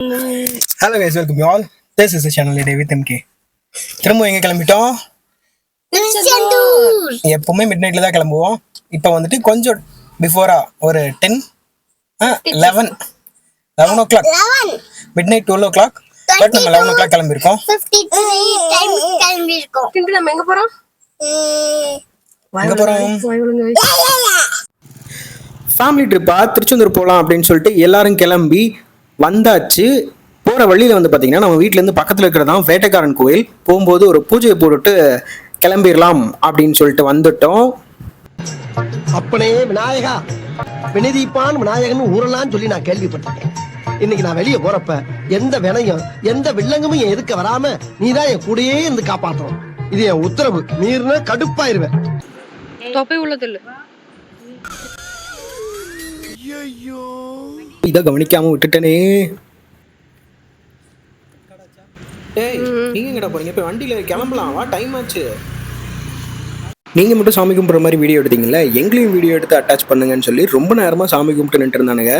Hello guys, welcome you all. This is channel day with MK. திரும்ப எங்கே கிளம்பிட்டோம்? எப்பவுமே மிட் நைட்ல தான் கிளம்புவோம். இப்போ வந்துட்டு கொஞ்சம் பிஃபோரா ஒரு 11 o'clock, midnight 12 o'clock. But நம்ம 11 ஓ கிளாக் கிளம்பியிருக்கோம். நம்ம எங்க போறோம்? ஃபேமிலி ட்ரிப்பா திருச்செந்தூர் போகலாம் அப்படின்னு சொல்லிட்டு எல்லாரும் கிளம்பி வந்தாச்சு. போகிற வழியில் வந்து பார்த்தீங்கன்னா நம்ம வீட்டிலேருந்து பக்கத்தில் இருக்கிறதான் வேட்டைக்காரன் கோயில். போகும்போது ஒரு பூஜையை போட்டுட்டு கிளம்பிடலாம் அப்படின்னு சொல்லிட்டு வந்துட்டோம். அப்பனே விநாயகா, வினதீப்பான் விநாயகன் ஊரெல்லாம் சொல்லி நான் கேள்விப்பட்டிருக்கேன். இன்னைக்கு நான் வெளியே போறப்ப எந்த வினையும் எந்த வில்லங்கமும் என் எதுக்க வராம நீதான் என் கூடயே இருந்து காப்பாற்றணும். இது என் உத்தரவு. மீறின கடுப்பாயிருவேன். தொப்பை உள்ளது இல்ல. இதை கவனிக்காம விட்டுட்டனே. ஏய், நீங்க எங்கடா போறீங்க? இப்போ வண்டியில கிளம்பலாம், வா, டைம் ஆச்சு. நீங்க மட்டும் சாமி கும்பிட்ற மாதிரி வீடியோ எடுத்தீங்கல்ல, எங்களையும் வீடியோ எடுத்து அட்டாச் பண்ணுங்கன்னு சொல்லி ரொம்ப நேரமா சாமி கும்பிட்டு நின்று இருந்தானுங்க.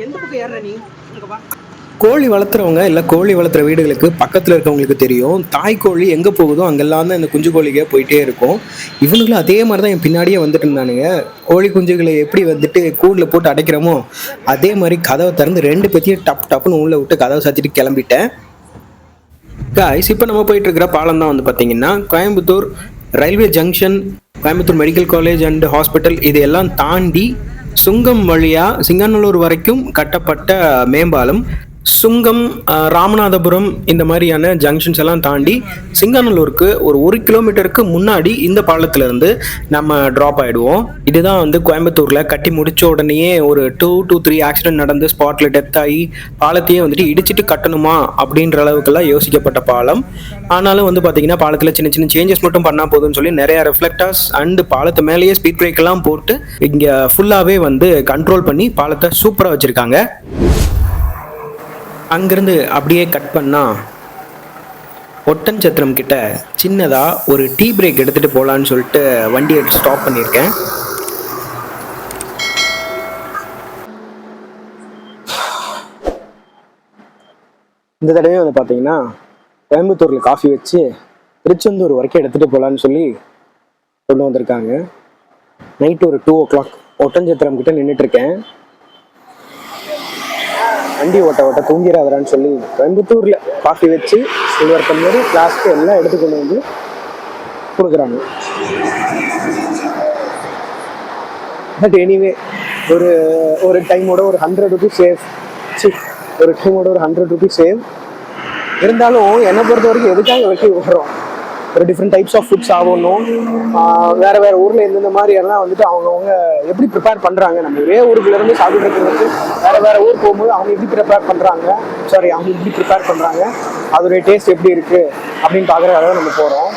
எந்த பக்கம் ஏற நீ? கோழி வளர்த்துறவங்க இல்லை கோழி வளர்த்துற வீடுகளுக்கு பக்கத்தில் இருக்கவங்களுக்கு தெரியும், தாய் கோழி எங்கே போகுதோ அங்கெல்லாம் தான் இந்த குஞ்சு கோழிக்கே போயிட்டே இருக்கும். இவனுங்களும் அதே மாதிரி தான் என் பின்னாடியே வந்துட்டு இருந்தானுங்க. கோழி குஞ்சுகளை எப்படி வந்துட்டு கூண்டில் போட்டு அடைக்கிறோமோ அதே மாதிரி கதவை திறந்து ரெண்டு பேத்தையும் டப்புன்னு உள்ளே விட்டு கதவை சாத்திட்டு கிளம்பிட்டேன். காய்ஸ், இப்போ நம்ம போயிட்டு இருக்கிற பாலம் தான் வந்து பார்த்தீங்கன்னா Coimbatore railway junction, Coimbatore medical college and hospital இது எல்லாம் தாண்டி சுங்கம் வழியாக சிங்காநல்லூர் வரைக்கும் கட்டப்பட்ட மேம்பாலம். சுங்கம், ராமநாதபுரம் இந்த மாதிரியான ஜங்ஷன்ஸ் எல்லாம் தாண்டி சிங்காநல்லூருக்கு ஒரு 1 கிலோமீட்டருக்கு முன்னாடி இந்த பாலத்திலிருந்து நம்ம ட்ராப் ஆகிடுவோம். இதுதான் வந்து கோயம்புத்தூரில் கட்டி முடிச்ச உடனேயே ஒரு 2 to 3 ஆக்சிடென்ட் நடந்து ஸ்பாட்டில் டெத் ஆகி பாலத்தையே வந்துட்டு இடிச்சிட்டு கட்டணுமா அப்படின்ற அளவுக்குலாம் யோசிக்கப்பட்ட பாலம். ஆனாலும் வந்து பார்த்தீங்கன்னா பாலத்தில் சின்ன சின்ன சேஞ்சஸ் மட்டும் பண்ணால் போதும்னு சொல்லி நிறைய ரெஃப்ளெக்டர்ஸ் அண்டு பாலத்து மேலேயே ஸ்பீட் பிரேக் எல்லாம் போட்டு இங்கே ஃபுல்லாகவே வந்து கண்ட்ரோல் பண்ணி பாலத்தை சூப்பராக வச்சுருக்காங்க. அங்கிருந்து அப்படியே கட் பண்ணா ஒட்டன்சத்திரம் கிட்ட சின்னதாக ஒரு டீ பிரேக் எடுத்துகிட்டு போகலான்னு சொல்லிட்டு வண்டியை ஸ்டாப் பண்ணியிருக்கேன். இந்த தடவை வந்து பார்த்தீங்கன்னா கோயம்புத்தூரில் காஃபி வச்சு திருச்செந்தூர் வரைக்கும் எடுத்துகிட்டு போகலான்னு சொல்லி கொண்டு வந்திருக்காங்க. நைட்டு ஒரு 2 o'clock ஒட்டன்சத்திரம் கிட்ட நின்றுட்டுருக்கேன். வண்டி ஓட்ட தூங்கிடாதான்னு சொல்லி கோயம்புத்தூரில் காஃபி வச்சு சில்வர் டம்ளர் ஃப்ளாஸ்க்கு எல்லாம் எடுத்து கொண்டு வந்து கொடுக்குறாங்க. பட் எனிவே ஒரு டைமோட ஒரு 100 rupees சேவ். ஒரு டைமோட ஒரு 100 rupees சேவ். இருந்தாலும் என்னை பொறுத்த வரைக்கும் எதுக்காக வெட்டி விடுறோம்? ஒரு டிஃப்ரெண்ட் டைப்ஸ் ஆஃப் ஃபுட்ஸ் ஆகணும். வேறு ஊரில் எந்தெந்த மாதிரி எல்லாம் வந்துட்டு அவங்கவுங்க எப்படி ப்ரிப்பேர் பண்ணுறாங்க. நம்ம ஒரே ஊருக்குள்ளேருந்து சாப்பிட்றதுக்கு வேறு ஊர் போகும்போது அவங்க எப்படி ப்ரிப்பேர் பண்ணுறாங்க, அவங்க எப்படி ப்ரிப்பேர் பண்ணுறாங்க, அதோடைய டேஸ்ட் எப்படி இருக்குது அப்படின்னு பார்க்குறதுக்காக நம்ம போகிறோம்.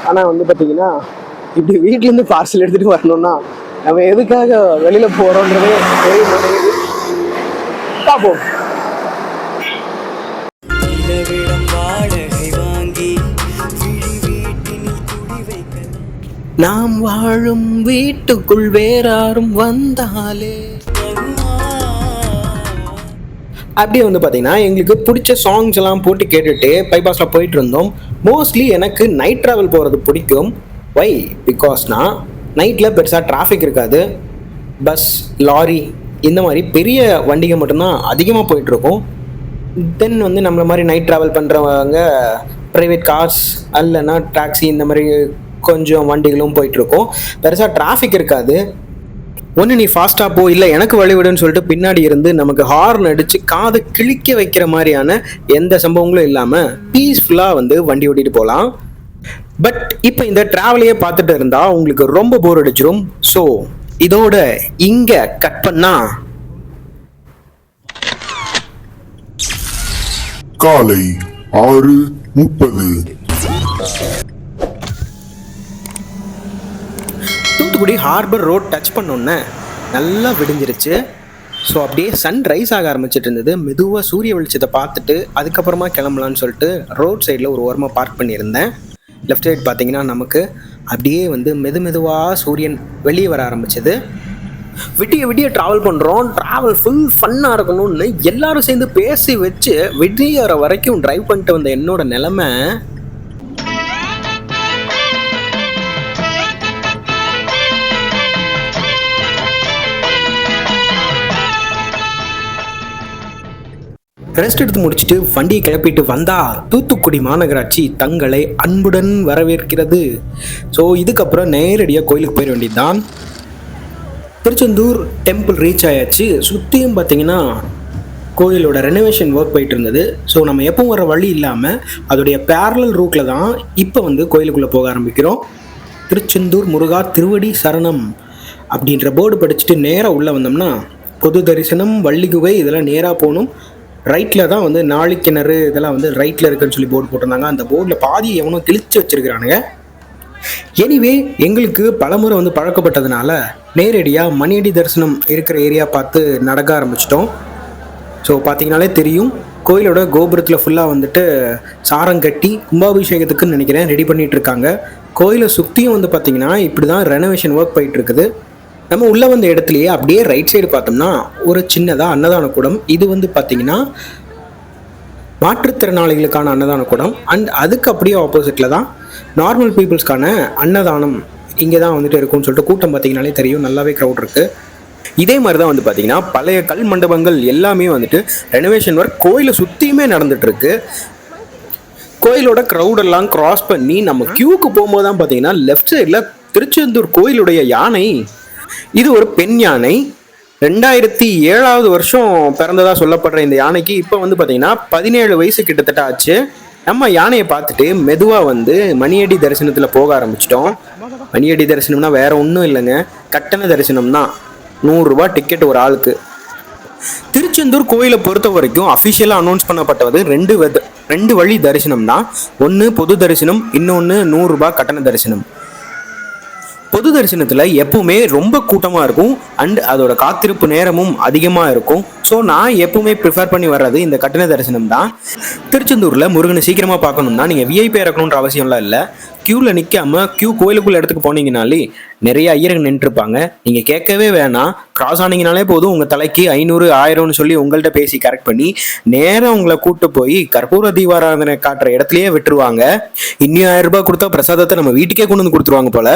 ஆனால் வந்து பார்த்திங்கன்னா இப்படி வீட்டிலேருந்து பார்சல் எடுத்துகிட்டு வரணும்னா நம்ம எதுக்காக வெளியில் போகிறோன்றதே தெரிய மாட்டேங்குது. பார்ப்போம். நாம் வாழும் வீட்டுக்குள் வேறாரும் வந்தாலே அப்படியே வந்து பார்த்தீங்கன்னா எங்களுக்கு பிடிச்ச சாங்ஸ் எல்லாம் போட்டு கேட்டுட்டு பைபாஸில் போயிட்டு இருந்தோம். மோஸ்ட்லி எனக்கு நைட் ட்ராவல் போகிறது பிடிக்கும். வை? பிகாஸ்னா நைட்டில் பெருசாக டிராஃபிக் இருக்காது. பஸ், லாரி இந்த மாதிரி பெரிய வண்டிகள் மட்டும்தான் அதிகமாக போயிட்டுருக்கோம். தென் வந்து நம்மள மாதிரி நைட் ட்ராவல் பண்ணுறவங்க ப்ரைவேட் கார்ஸ் அல்லைன்னா டாக்ஸி இந்த மாதிரி கொஞ்சம் வண்டிகளும் போயிட்டுருக்கோம். பெருசாக டிராஃபிக் இருக்காது. ஒன்று நீ ஃபாஸ்ட்டாக போ, இல்லை எனக்கு வழிவிடுன்னு சொல்லிட்டு பின்னாடி இருந்து நமக்கு ஹார்ன் அடித்து காதை கிழிக்க வைக்கிற மாதிரியான எந்த சம்பவங்களும் இல்லாமல் பீஸ்ஃபுல்லாக வந்து வண்டி ஓட்டிகிட்டு போகலாம். பட் இப்போ இந்த ட்ராவலையே பார்த்துட்டு இருந்தால் உங்களுக்கு ரொம்ப போர் அடிச்சிடும். ஸோ இதோட இங்கே கட் பண்ணா காலை 6:30 தூத்துக்குடி ஹார்பர் ரோட் டச் பண்ணோன்னே நல்லா விடிஞ்சிருச்சு. ஸோ அப்படியே சன் ரைஸ் ஆக ஆரம்பிச்சிட்டு இருந்தது. மெதுவாக சூரிய வெளிச்சத்தை பார்த்துட்டு அதுக்கப்புறமா கிளம்பலான்னு சொல்லிட்டு ரோட் சைடில் ஒரு ஓரமாக பார்க் பண்ணியிருந்தேன். லெஃப்ட் சைடு பார்த்தீங்கன்னா நமக்கு அப்படியே வந்து மெதுவாக சூரியன் வெளியே வர ஆரம்பிச்சது. விடிய ட்ராவல் பண்ணுறோம். ட்ராவல் ஃபுல் ஃபன்னாக இருக்கணும்னு எல்லாரும் சேர்ந்து பேசி வச்சு விடியற வரைக்கும் ட்ரைவ் பண்ணிட்டு வந்த என்னோட நிலைமை ரெஸ்ட் எடுத்து முடிச்சுட்டு வண்டியை கிளப்பிட்டு வந்தா தூத்துக்குடி மாநகராட்சி தங்களை அன்புடன் வரவேற்கிறது. ஸோ இதுக்கப்புறம் நேரடியாக கோயிலுக்கு போயிட வேண்டியதுதான். திருச்செந்தூர் டெம்பிள் ரீச் ஆயாச்சு. சுற்றியும் பார்த்தீங்கன்னா கோயிலோட ரெனோவேஷன் ஒர்க் போயிட்டு இருந்தது. ஸோ நம்ம எப்பவும் வர வழி இல்லாமல் அதோடைய பேரலல் ரூட்டில் தான் இப்போ வந்து கோயிலுக்குள்ளே போக ஆரம்பிக்கிறோம். திருச்செந்தூர் முருகா திருவடி சரணம் அப்படின்ற போர்டு படிச்சுட்டு நேராக உள்ளே வந்தோம்னா பொது தரிசனம், வள்ளிகுகை இதெல்லாம் நேராக போகணும். ரைட்டில் தான் வந்து நாளிக்கிணறு இதெல்லாம் வந்து ரைட்டில் இருக்குன்னு சொல்லி போர்டு போட்டிருந்தாங்க. அந்த போர்டில் பாதி எவனோ கிழிச்சு வச்சிருக்கிறானுங்க. எனிவே எங்களுக்கு பலமுறை வந்து பழக்கப்பட்டதுனால நேரடியாக மணியடி தரிசனம் இருக்கிற ஏரியா பார்த்து நடக்க ஆரம்பிச்சிட்டோம். ஸோ பார்த்தீங்கனாலே தெரியும், கோயிலோட கோபுரத்தில் ஃபுல்லாக வந்துட்டு சாரங்கட்டி கும்பாபிஷேகத்துக்குன்னு நினைக்கிறேன் ரெடி பண்ணிகிட்டு இருக்காங்க. கோயிலை சுற்றியும் வந்து பார்த்திங்கன்னா இப்படி தான் ரெனோவேஷன் ஒர்க் போயிட்டுருக்குது. நம்ம உள்ளே வந்த இடத்துலையே அப்படியே ரைட் சைடு பார்த்தோம்னா ஒரு சின்னதாக அன்னதான கூடம். இது வந்து பார்த்திங்கன்னா மாற்றுத்திறனாளிகளுக்கான அன்னதான கூடம். அண்ட் அதுக்கு அப்படியே ஆப்போசிட்டில் தான் நார்மல் பீப்புள்ஸ்க்கான அன்னதானம் இங்கே தான் வந்துட்டு இருக்கும்னு சொல்லிட்டு கூட்டம் பார்த்தீங்கனாலே தெரியும், நல்லாவே க்ரௌட் இருக்குது. இதே மாதிரி தான் வந்து பார்த்திங்கன்னா பழைய கல் மண்டபங்கள் எல்லாமே வந்துட்டு ரெனோவேஷன் ஒர்க் கோயிலை சுற்றியுமே நடந்துகிட்ருக்கு. கோயிலோட க்ரௌடெல்லாம் க்ராஸ் பண்ணி நம்ம க்யூக்கு போகும்போது தான் பார்த்தீங்கன்னா லெஃப்ட் சைடில் திருச்செந்தூர் கோயிலுடைய யானை, இது ஒரு பெண் யானை. 2007 வருஷம் பிறந்ததாக சொல்லப்படுற இந்த யானைக்கு இப்போ வந்து பார்த்தீங்கன்னா 17 வயசு கிட்டத்தட்ட ஆச்சு. நம்ம யானையை பார்த்துட்டு மெதுவாக வந்து மணியடி தரிசனத்தில் போக ஆரம்பிச்சிட்டோம். மணியடி தரிசனம்னா வேற ஒன்றும் இல்லைங்க, கட்டண தரிசனம் தான். 100 ரூபா டிக்கெட் ஒரு ஆளுக்கு. திருச்செந்தூர் கோயிலை பொறுத்த வரைக்கும் அஃபிஷியலாக அனௌன்ஸ் பண்ணப்பட்டது ரெண்டு வழி தரிசனம் தான். ஒன்று பொது தரிசனம், இன்னொன்று 100 ரூபா கட்டண தரிசனம். பொது தரிசனத்தில் எப்பவுமே ரொம்ப கூட்டமாக இருக்கும் அண்ட் அதோட காத்திருப்பு நேரமும் அதிகமாக இருக்கும். ஸோ நான் எப்பவுமே ப்ரிஃபர் பண்ணி வர்றது இந்த கட்டண தரிசனம் தான். திருச்செந்தூரில் முருகனை சீக்கிரமாக பார்க்கணும்னா நீங்கள் விஐபி இறக்கணுன்ற அவசியம்லாம் இல்லை. க்யூவில் நிற்காமல் கோயிலுக்குள்ள இடத்துக்கு போனீங்கனாலே நிறைய ஐயர்கள் நின்றுருப்பாங்க. நீங்கள் கேட்கவே வேணாம், கிராஸ் ஆனீங்கனாலே போதும் உங்கள் தலைக்கு 500 1000ன்னு சொல்லி உங்கள்கிட்ட பேசி கரெக்ட் பண்ணி நேராக உங்களை கூப்பிட்டு போய் கற்பூர தீபாராதனை காட்டுற இடத்துலையே விட்டுருவாங்க. இன்னும் 1000 ரூபாய் கொடுத்தா பிரசாதத்தை நம்ம வீட்டுக்கே கொண்டு வந்து கொடுத்துருவாங்க போல.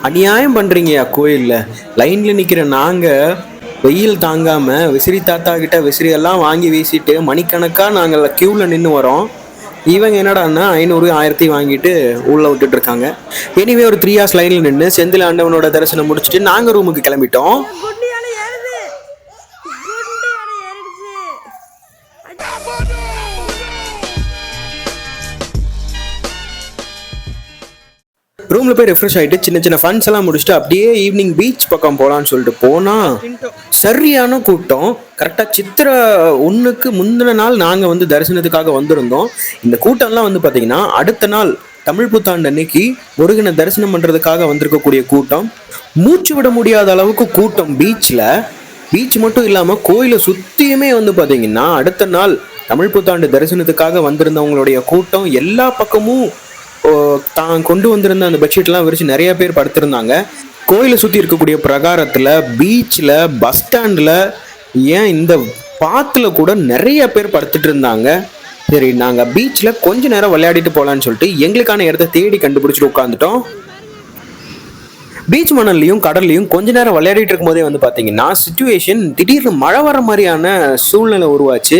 அநியாயம் பண்ணுறீங்கயா கோயிலில். லைனில் நிற்கிற நாங்கள் வெயில் தாங்காமல் விசிறி தாத்தா கிட்ட விசிறியெல்லாம் வாங்கி வீசிட்டு மணிக்கணக்காக நாங்கள் க்யூவில் நின்று வரோம். இவங்க என்னடான்னா 500 1000 வாங்கிட்டு உள்ளே விட்டுட்டு இருக்காங்க. எனிவே ஒரு 3 hours லைனில் நின்று செந்தில் ஆண்டவனோட தரிசனம் முடிச்சுட்டு நாங்கள் ரூமுக்கு கிளம்பிட்டோம். ரூமில் போய் ரெஃப்ரெஷ் ஆகிட்டு சின்ன ஃபன்ஸ் எல்லாம் முடிச்சுட்டு அப்படியே ஈவினிங் பீச் பக்கம் போகலான்னு சொல்லிட்டு போனால் சரியான கூட்டம். கரெக்டாக சித்திரை 1க்கு முந்தின நாள் நாங்கள் வந்து தரிசனத்துக்காக வந்திருந்தோம். இந்த கூட்டம்லாம் வந்து பார்த்திங்கன்னா அடுத்த நாள் தமிழ் புத்தாண்டு அன்னைக்கு முருகனை தரிசனம் பண்ணுறதுக்காக வந்திருக்கக்கூடிய கூட்டம். மூச்சு விட முடியாத அளவுக்கு கூட்டம் பீச்சில். பீச் மட்டும் இல்லாமல் கோயிலை சுற்றியுமே வந்து பார்த்திங்கன்னா அடுத்த நாள் தமிழ் புத்தாண்டு தரிசனத்துக்காக வந்திருந்தவங்களுடைய கூட்டம். எல்லா பக்கமும் தான் கொண்டு வந்திருந்த அந்த பெட்ஷீட்லாம் விரிச்சு நிறைய பேர் படுத்திருந்தாங்க. கோயிலை சுற்றி இருக்கக்கூடிய பிரகாரத்தில், பீச்சில், பஸ் ஸ்டாண்டில், ஏன் இந்த பாத்தில் கூட நிறைய பேர் படுத்துட்டு இருந்தாங்க. சரி, நாங்கள் பீச்சில் கொஞ்ச நேரம் விளையாடிட்டு போகலான்னு சொல்லிட்டு எங்களுக்கான இடத்த தேடி கண்டுபிடிச்சிட்டு உட்காந்துட்டோம். பீச் மணல்லையும் கடல்லையும் கொஞ்ச நேரம் விளையாடிட்டு இருக்கும் போதே வந்து பார்த்தீங்கன்னா சிச்சுவேஷன் திடீர்னு மழை வர மாதிரியான சூழ்நிலை உருவாச்சு.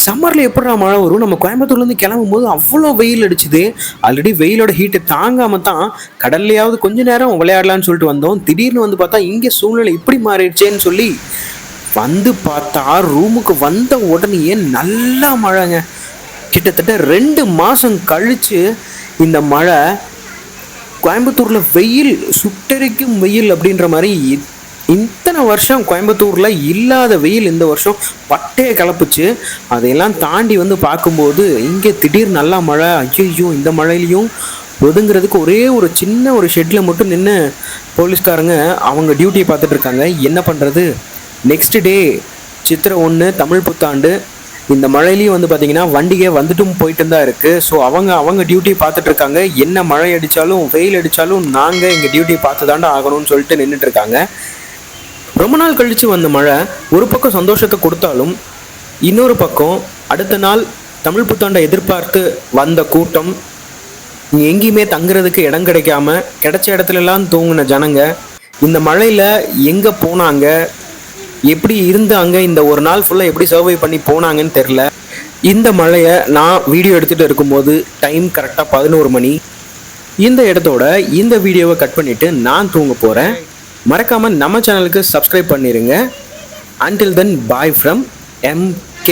சம்மரில் எப்படா மழை வரும்? நம்ம கோயம்புத்தூர்லேருந்து கிளம்பும் போது அவ்வளோ வெயில் அடிச்சுது. ஆல்ரெடி வெயிலோட ஹீட்டை தாங்காம தான் கடல்லையாவது கொஞ்ச நேரம் விளையாடலான்னு சொல்லிட்டு வந்தோம். திடீர்னு வந்து பார்த்தா இங்கே சூழ்நிலை இப்படி மாறிடுச்சேன்னு சொல்லி வந்து பார்த்தா ரூமுக்கு வந்த உடனேயே நல்லா மழைங்க. கிட்டத்தட்ட 2 மாதம் கழிச்சு இந்த மழை. கோயம்புத்தூரில் வெயில் சுட்டெரிக்கும் வெயில் அப்படின்ற மாதிரி இத்தனை வருஷம் கோயம்புத்தூரில் இல்லாத வெயில் இந்த வருஷம் பட்டே கிளப்புச்சு. அதையெல்லாம் தாண்டி வந்து பார்க்கும்போது இங்கே திடீர் நல்லா மழை. ஐயோ, இந்த மழையிலையும் ஒதுங்கிறதுக்கு ஒரே ஒரு சின்ன ஒரு ஷெட்டில் மட்டும் நின்று போலீஸ்காரங்க அவங்க டியூட்டியை பார்த்துட்டு இருக்காங்க. என்ன பண்ணுறது? நெக்ஸ்ட் டே சித்திரை 1 தமிழ் புத்தாண்டு. இந்த மழையிலையும் வந்து பார்த்தீங்கன்னா வண்டிகை வந்துட்டும் போயிட்டு தான் இருக்குது. ஸோ அவங்க டியூட்டி பார்த்துட்டு இருக்காங்க. என்ன மழை அடித்தாலும் வெயில் அடித்தாலும் நாங்கள் எங்கள் டியூட்டி பார்த்து தாண்டா ஆகணும்னு சொல்லிட்டு நின்றுட்டு இருக்காங்க. ரொம்ப நாள் கழித்து வந்த மழை ஒரு பக்கம் சந்தோஷத்தை கொடுத்தாலும் இன்னொரு பக்கம் அடுத்த நாள் தமிழ் புத்தாண்டை எதிர்பார்த்து வந்த கூட்டம், எங்கேயுமே தங்குறதுக்கு இடம் கிடைக்காம கிடைச்ச இடத்துலலாம் தூங்கின ஜனங்க இந்த மழையில் எங்கே போனாங்க, எப்படி இருந்தாங்க, இந்த ஒரு நாள் ஃபுல்லாக எப்படி சர்வை பண்ணி போனாங்கன்னு தெரில. இந்த மழையை நான் வீடியோ எடுத்துகிட்டு இருக்கும்போது டைம் கரெக்டாக 11 மணி. இந்த இடத்தோட இந்த வீடியோவை கட் பண்ணிவிட்டு நான் தூங்க போகிறேன். மறக்காமல் நம்ம சேனலுக்கு சப்ஸ்கிரைப் பண்ணிடுங்க. Until then, bye from MK.